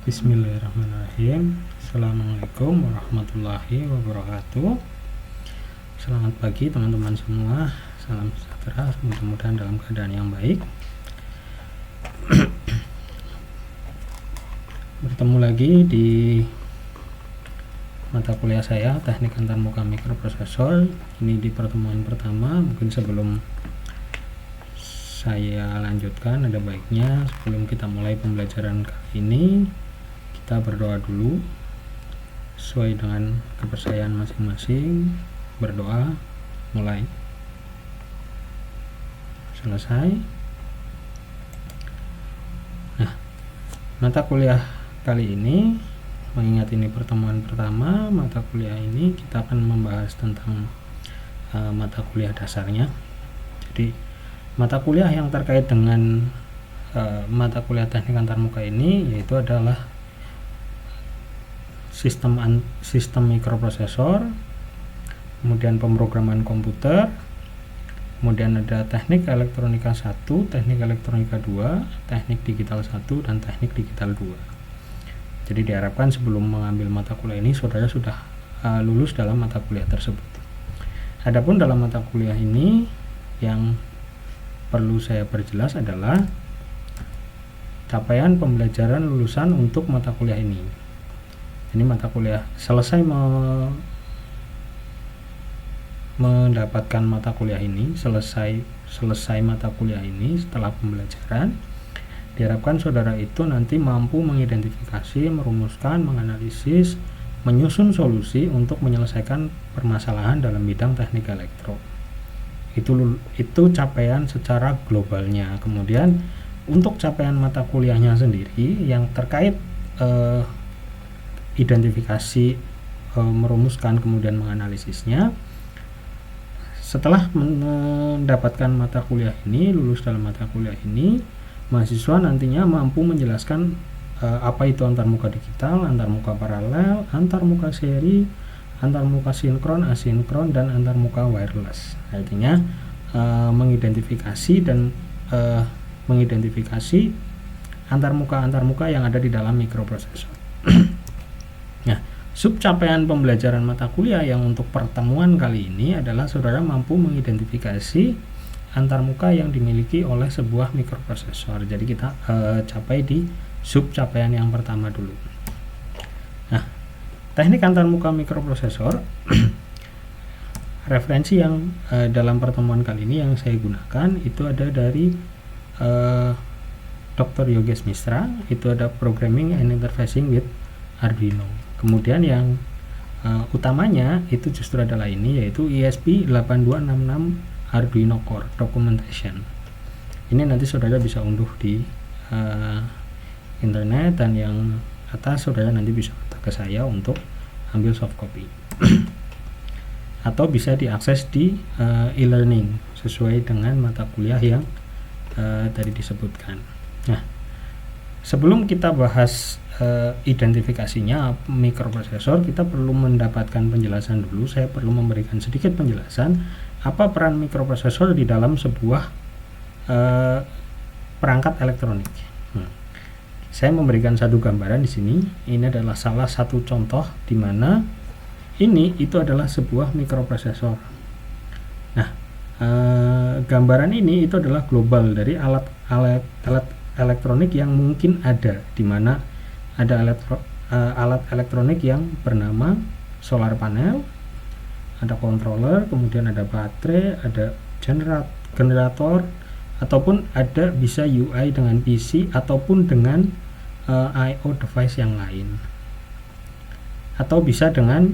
Bismillahirrahmanirrahim. Assalamualaikum warahmatullahi wabarakatuh. Selamat pagi teman-teman semua. Salam sejahtera, mudah-mudahan dalam keadaan yang baik. Bertemu lagi di mata kuliah saya, Teknik Antarmuka Mikroprosesor. Ini di pertemuan pertama. Mungkin sebelum saya lanjutkan, ada baiknya sebelum kita mulai pembelajaran kali ini kita berdoa dulu sesuai dengan kepercayaan masing-masing. Berdoa, mulai. Selesai. Nah, mata kuliah kali ini, mengingat ini pertemuan pertama, mata kuliah ini kita akan membahas tentang mata kuliah dasarnya. Jadi mata kuliah yang terkait dengan mata kuliah teknik antarmuka ini yaitu adalah sistem mikroprosesor, kemudian pemrograman komputer, kemudian ada teknik elektronika 1, teknik elektronika 2, teknik digital 1, dan teknik digital 2. Jadi diharapkan sebelum mengambil mata kuliah ini saudara sudah lulus dalam mata kuliah tersebut. Adapun dalam mata kuliah ini yang perlu saya perjelas adalah capaian pembelajaran lulusan untuk mata kuliah ini. Ini mata kuliah selesai mendapatkan mata kuliah ini, selesai mata kuliah ini setelah pembelajaran, diharapkan saudara itu nanti mampu mengidentifikasi, merumuskan, menganalisis, menyusun solusi untuk menyelesaikan permasalahan dalam bidang teknik elektro. Itu capaian secara globalnya. Kemudian untuk capaian mata kuliahnya sendiri yang terkait identifikasi, merumuskan, kemudian menganalisisnya, setelah mendapatkan mata kuliah ini, lulus dalam mata kuliah ini, mahasiswa nantinya mampu menjelaskan apa itu antarmuka digital, antarmuka paralel, antarmuka seri, antarmuka sinkron, asinkron, dan antarmuka wireless. Artinya mengidentifikasi antarmuka yang ada di dalam mikroprosesor. Nah, subcapaian pembelajaran mata kuliah yang untuk pertemuan kali ini adalah saudara mampu mengidentifikasi antarmuka yang dimiliki oleh sebuah mikroprosesor. Jadi kita capai di subcapaian yang pertama dulu. Nah, teknik antarmuka mikroprosesor referensi yang dalam pertemuan kali ini yang saya gunakan itu ada dari Dr. Yogesh Misra. Itu ada Programming and Interfacing with Arduino. Kemudian yang utamanya itu justru adalah ini, yaitu ESP8266 Arduino Core Documentation. Ini nanti saudara bisa unduh di internet, dan yang atas saudara nanti bisa kontak ke saya untuk ambil soft copy atau bisa diakses di e-learning sesuai dengan mata kuliah yang tadi disebutkan. Nah, sebelum kita bahas identifikasinya mikroprosesor, kita perlu mendapatkan penjelasan dulu. Saya perlu memberikan sedikit penjelasan apa peran mikroprosesor di dalam sebuah perangkat elektronik. Saya memberikan satu gambaran di sini. Ini adalah salah satu contoh di mana itu adalah sebuah mikroprosesor. Nah, gambaran ini itu adalah global dari alat elektronik yang mungkin ada, di mana ada alat elektronik yang bernama solar panel, ada controller, kemudian ada baterai, ada generator, ataupun ada bisa UI dengan PC ataupun dengan I/O device yang lain, atau bisa dengan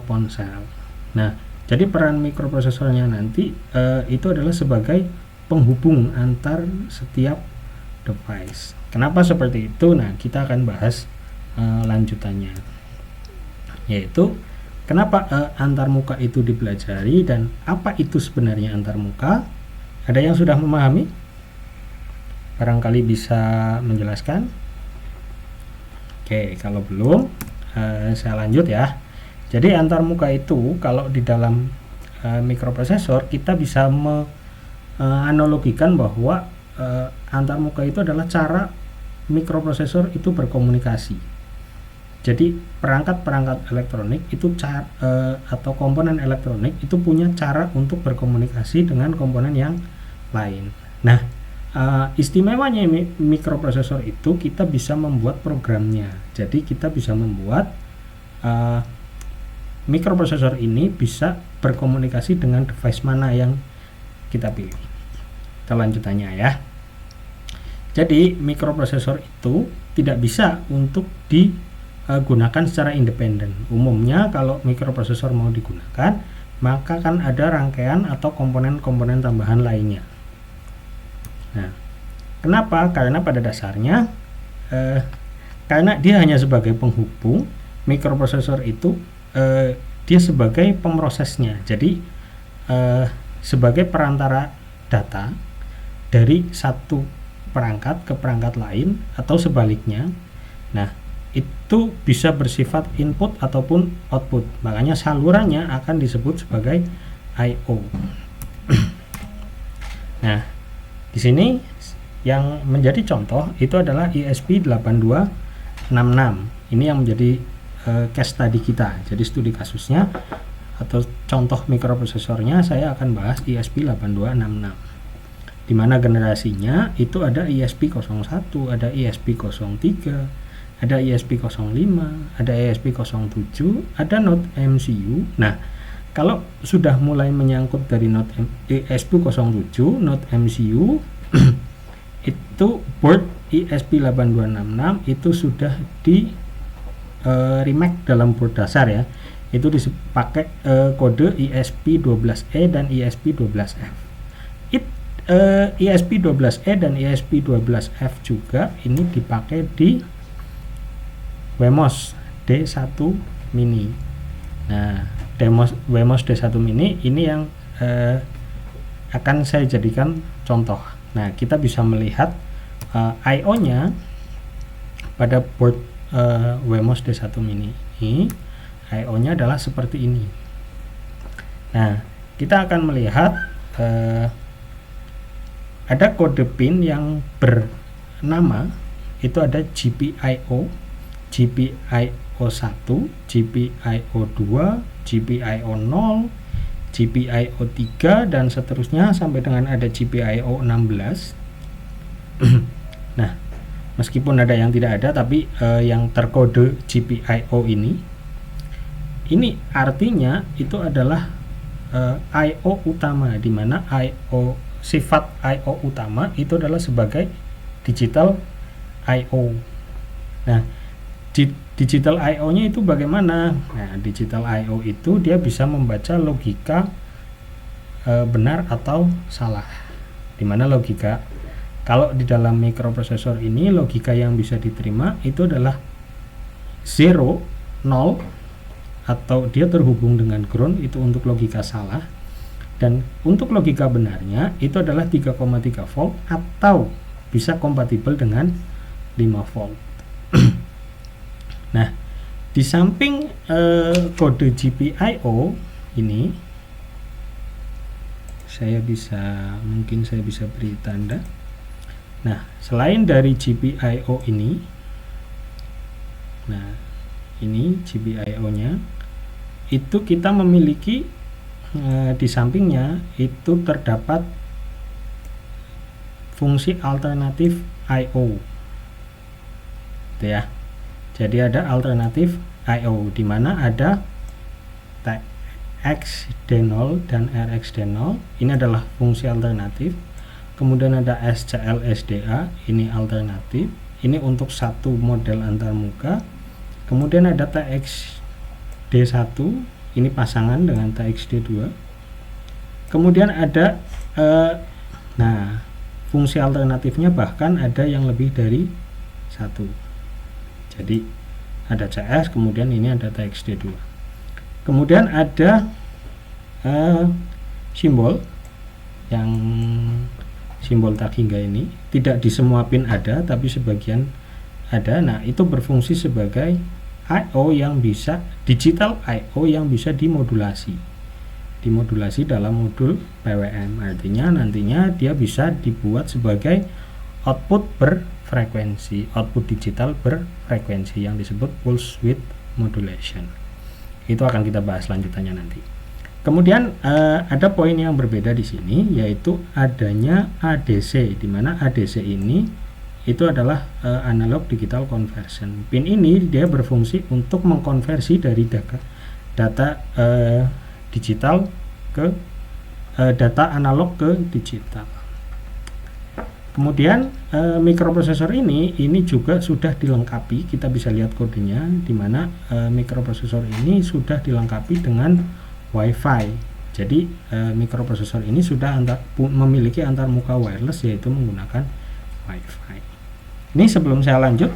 ponsel. Nah, jadi peran mikroprosesornya nanti itu adalah sebagai penghubung antar setiap device. Kenapa seperti itu? Nah, kita akan bahas lanjutannya, yaitu kenapa antarmuka itu dipelajari dan apa itu sebenarnya antarmuka. Ada yang sudah memahami? Barangkali bisa menjelaskan. Oke, kalau belum, saya lanjut ya. Jadi antarmuka itu kalau di dalam mikroprosesor kita bisa menganalogikan bahwa antarmuka itu adalah cara mikroprosesor itu berkomunikasi. Jadi perangkat-perangkat elektronik itu atau komponen elektronik itu punya cara untuk berkomunikasi dengan komponen yang lain. Nah, istimewanya mikroprosesor itu kita bisa membuat programnya. Jadi kita bisa membuat mikroprosesor ini bisa berkomunikasi dengan device mana yang kita pilih. Kita lanjutannya ya. Jadi mikroprosesor itu tidak bisa untuk digunakan secara independen. Umumnya kalau mikroprosesor mau digunakan, maka kan ada rangkaian atau komponen-komponen tambahan lainnya. Nah, kenapa? Karena pada dasarnya karena dia hanya sebagai penghubung, mikroprosesor itu dia sebagai pemrosesnya. Jadi sebagai perantara data dari satu perangkat ke perangkat lain atau sebaliknya. Nah, itu bisa bersifat input ataupun output. Makanya salurannya akan disebut sebagai I/O. Nah, di sini yang menjadi contoh itu adalah ESP8266. Ini yang menjadi case study kita. Jadi studi kasusnya atau contoh mikroprosesornya saya akan bahas ESP8266. Di mana generasinya itu ada ESP01, ada ESP03, ada ESP05, ada ESP07, ada Node MCU. Nah, kalau sudah mulai menyangkut dari Node ESP07, Node MCU itu board ESP8266 itu sudah di remake dalam board dasar ya. Itu dipakai kode ESP12E dan ESP12F. ESP12E dan ESP12F juga ini dipakai di Wemos D1 mini. Nah, Wemos D1 mini ini yang akan saya jadikan contoh. Nah, kita bisa melihat I/O-nya pada board Wemos D1 mini ini. I/O-nya adalah seperti ini. Nah, kita akan melihat ada kode pin yang bernama itu ada GPIO, GPIO1, GPIO2, GPIO0, GPIO3 dan seterusnya sampai dengan ada GPIO16. Nah, meskipun ada yang tidak ada, tapi yang terkode GPIO ini artinya itu adalah I/O utama, di mana sifat I/O utama itu adalah sebagai digital I/O. Nah, digital I/O-nya itu bagaimana? Nah, digital I/O itu dia bisa membaca logika benar atau salah. Di mana logika, kalau di dalam mikroprosesor ini logika yang bisa diterima itu adalah 0, 0 atau dia terhubung dengan ground, itu untuk logika salah. Dan untuk logika benarnya itu adalah 3,3 volt atau bisa kompatibel dengan 5 volt. Nah, di samping kode GPIO ini mungkin saya bisa beri tanda. Nah, selain dari GPIO ini, nah ini GPIO-nya itu kita memiliki di sampingnya itu terdapat fungsi alternatif I/O, gitu ya. Jadi ada alternatif I/O di mana ada TXD0 dan RXD0, ini adalah fungsi alternatif. Kemudian ada SCL SDA, ini alternatif, ini untuk satu model antarmuka. Kemudian ada TXD1, ini pasangan dengan TXD2. Kemudian ada nah, fungsi alternatifnya bahkan ada yang lebih dari satu. Jadi ada CS, kemudian ini ada TXD2. Kemudian ada simbol yang simbol tag hingga ini tidak di semua pin ada, tapi sebagian ada. Nah, itu berfungsi sebagai I/O yang bisa digital I/O yang bisa dimodulasi dalam modul PWM. Artinya nantinya dia bisa dibuat sebagai output frekuensi, output digital berfrekuensi yang disebut pulse width modulation. Itu akan kita bahas lanjutannya nanti. Kemudian ada poin yang berbeda di sini, yaitu adanya ADC, di mana ADC ini itu adalah analog digital conversion. Pin ini dia berfungsi untuk mengkonversi dari data digital ke data analog ke digital. Kemudian mikroprosesor ini juga sudah dilengkapi, kita bisa lihat kodenya, di mana mikroprosesor ini sudah dilengkapi dengan Wi-Fi. Jadi mikroprosesor ini sudah memiliki antarmuka wireless, yaitu menggunakan Wi-Fi. Ini sebelum saya lanjut,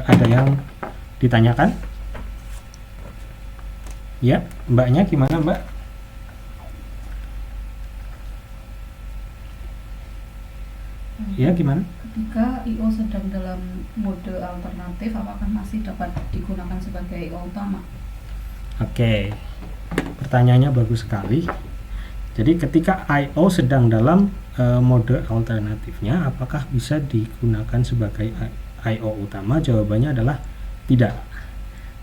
ada yang ditanyakan? Ya, mbaknya gimana, mbak? Ya, gimana? Ketika I/O sedang dalam mode alternatif, apakah masih dapat digunakan sebagai I/O utama? Oke, pertanyaannya bagus sekali. Jadi ketika I/O sedang dalam mode alternatifnya, apakah bisa digunakan sebagai I/O utama? Jawabannya adalah tidak.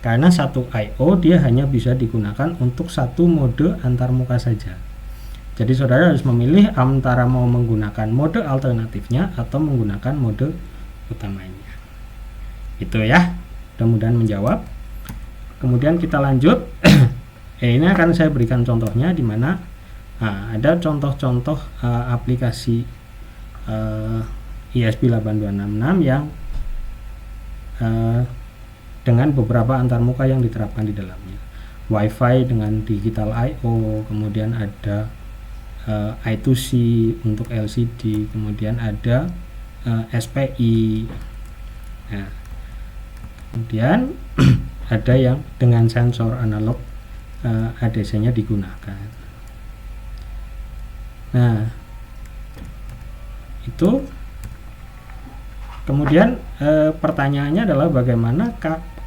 Karena satu I/O dia hanya bisa digunakan untuk satu mode antarmuka saja. Jadi saudara harus memilih antara mau menggunakan mode alternatifnya atau menggunakan mode utamanya. Itu ya, mudah-mudahan menjawab. Kemudian kita lanjut. Ini akan saya berikan contohnya, di mana ada contoh-contoh aplikasi ESP8266 yang dengan beberapa antarmuka yang diterapkan di dalamnya. Wi-Fi dengan digital I/O, kemudian ada I2C untuk LCD, kemudian ada SPI. Nah, kemudian ada yang dengan sensor analog ADC-nya digunakan. Nah, itu kemudian pertanyaannya adalah bagaimana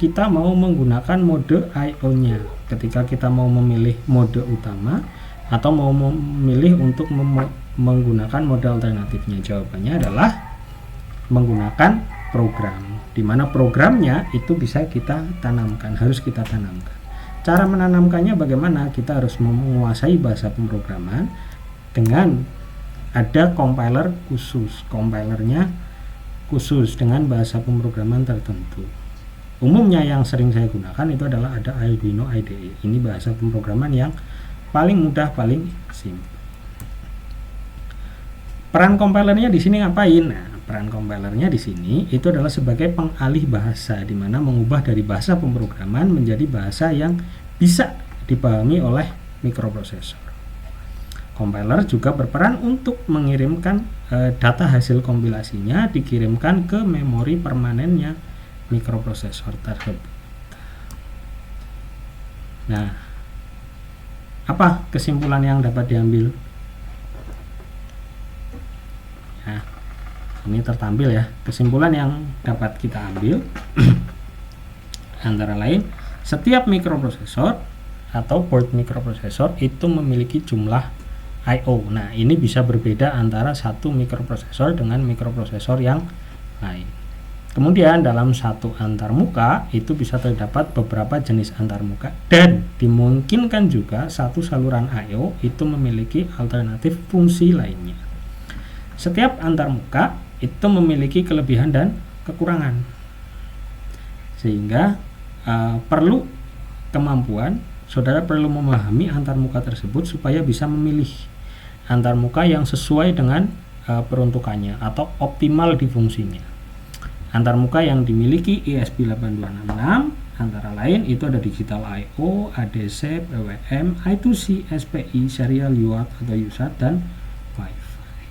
kita mau menggunakan mode I/O-nya ketika kita mau memilih mode utama atau mau memilih untuk menggunakan mode alternatifnya. Jawabannya adalah menggunakan program, di mana programnya itu bisa kita tanamkan, harus kita tanamkan. Cara menanamkannya bagaimana? Kita harus menguasai bahasa pemrograman dengan ada compiler khusus, compilernya khusus dengan bahasa pemrograman tertentu. Umumnya yang sering saya gunakan itu adalah ada Arduino IDE. Ini bahasa pemrograman yang paling mudah, paling simpel. Peran compilernya di sini ngapain? Nah, peran compilernya di sini itu adalah sebagai pengalih bahasa, di mana mengubah dari bahasa pemrograman menjadi bahasa yang bisa dipahami oleh mikroprosesor. Compiler juga berperan untuk mengirimkan data hasil kompilasinya dikirimkan ke memori permanennya mikroprosesor tersebut. Nah, apa kesimpulan yang dapat diambil? Nah, ini tertampil ya. Kesimpulan yang dapat kita ambil antara lain, setiap mikroprosesor atau board mikroprosesor itu memiliki jumlah I/O. Nah, ini bisa berbeda antara satu mikroprosesor dengan mikroprosesor yang lain. Kemudian dalam satu antarmuka itu bisa terdapat beberapa jenis antarmuka, dan dimungkinkan juga satu saluran I/O itu memiliki alternatif fungsi lainnya. Setiap antarmuka itu memiliki kelebihan dan kekurangan, sehingga perlu kemampuan, saudara perlu memahami antarmuka tersebut supaya bisa memilih antarmuka yang sesuai dengan peruntukannya atau optimal di fungsinya. Antarmuka yang dimiliki ESP8266 antara lain itu ada digital I/O, ADC, PWM, I2C, SPI, serial UART atau USART, dan Wi-Fi.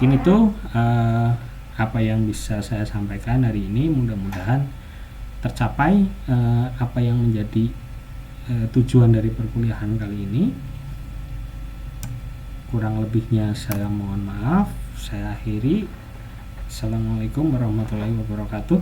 Ini tuh apa yang bisa saya sampaikan hari ini. Mudah-mudahan tercapai apa yang menjadi tujuan dari perkuliahan kali ini. Kurang lebihnya saya mohon maaf. Saya akhiri. Assalamualaikum warahmatullahi wabarakatuh.